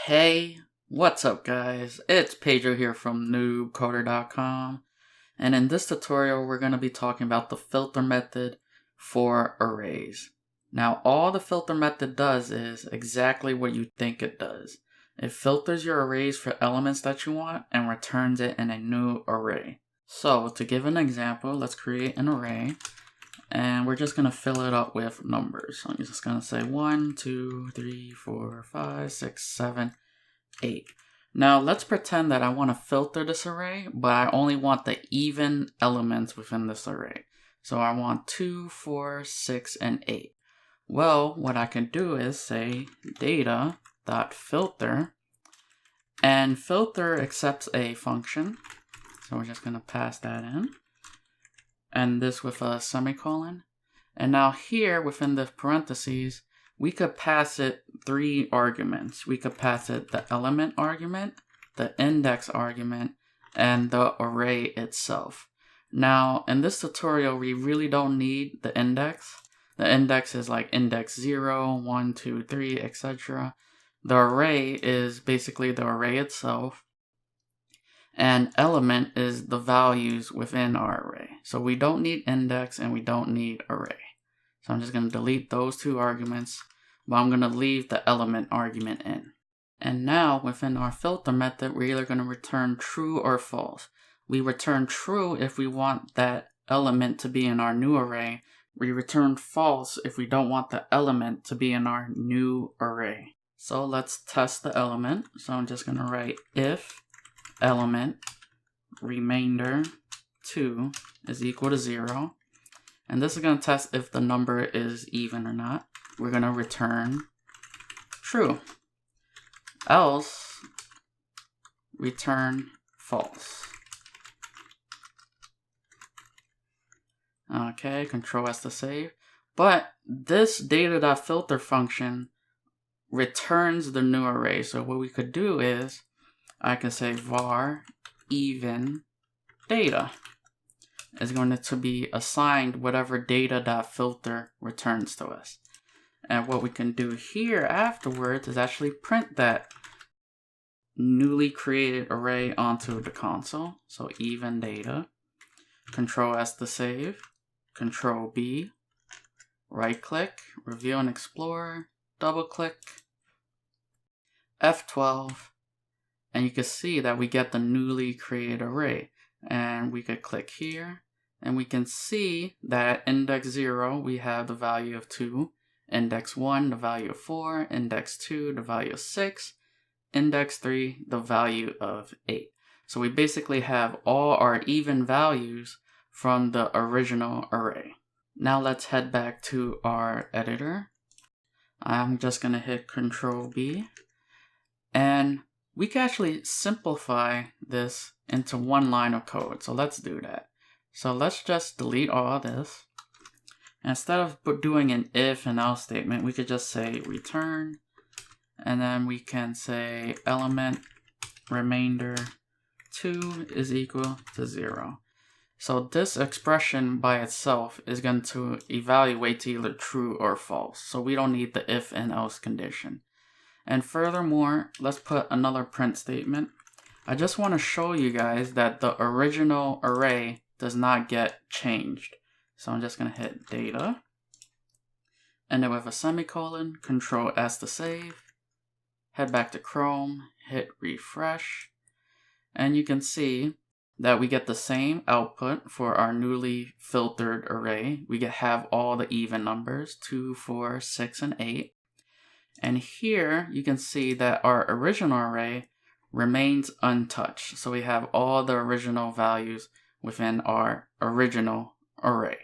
Hey, what's up guys? It's Pedro here from noobcoder.com, and in this tutorial we're going to be talking about the filter method for arrays. Now all the filter method does is exactly what you think it does. It filters your arrays for elements that you want and returns it in a new array. So to give an example, let's create an array and we're just going to fill it up with numbers. So I'm just going to say 1, 2, 3, 4, 5, 6, 7, 8. Now let's pretend that I want to filter this array, but I only want the even elements within this array. So I want 2, 4, 6, and 8. Well, what I can do is say data.filter, and filter accepts a function. So we're just going to pass that in, and this with a semicolon. And now here within the parentheses, we could pass it 3 arguments. We could pass it the element argument, the index argument, and the array itself. Now in this tutorial, we really don't need the index. The index is like index 0, 1, 2, 3, etc. The array is basically the array itself. And element is the values within our array. So we don't need index and we don't need array. So I'm just going to delete those 2 arguments, but I'm going to leave the element argument in. And now within our filter method, we're either going to return true or false. We return true if we want that element to be in our new array. We return false if we don't want the element to be in our new array. So let's test the element. So I'm just going to write if element remainder 2 is equal to 0. And this is going to test if the number is even or not. We're going to return true. Else, return false. Okay, Control S to save. But this data.filter function returns the new array. So what we could do is, I can say var even data is going to be assigned whatever data.filter returns to us. And what we can do here afterwards is actually print that newly created array onto the console. So even data, Control S to save, Control B, right click, review and explore, double click, F12, and you can see that we get the newly created array. And we could click here and we can see that index 0, we have the value of 2, index 1, the value of 4, index 2, the value of 6, index 3, the value of 8. So we basically have all our even values from the original array. Now let's head back to our editor. I'm just going to hit Control B, and we can actually simplify this into one line of code. So let's do that. So let's just delete all this. Instead of doing an if and else statement, we could just say return, and then we can say element remainder 2 is equal to 0. So this expression by itself is going to evaluate to either true or false. So we don't need the if and else condition. And furthermore, let's put another print statement. I just want to show you guys that the original array does not get changed. So I'm just going to hit data, and then with a semicolon, Control S to save, head back to Chrome, hit refresh, and you can see that we get the same output for our newly filtered array. We have all the even numbers, 2, 4, 6, and 8. And here you can see that our original array remains untouched. So we have all the original values within our original array.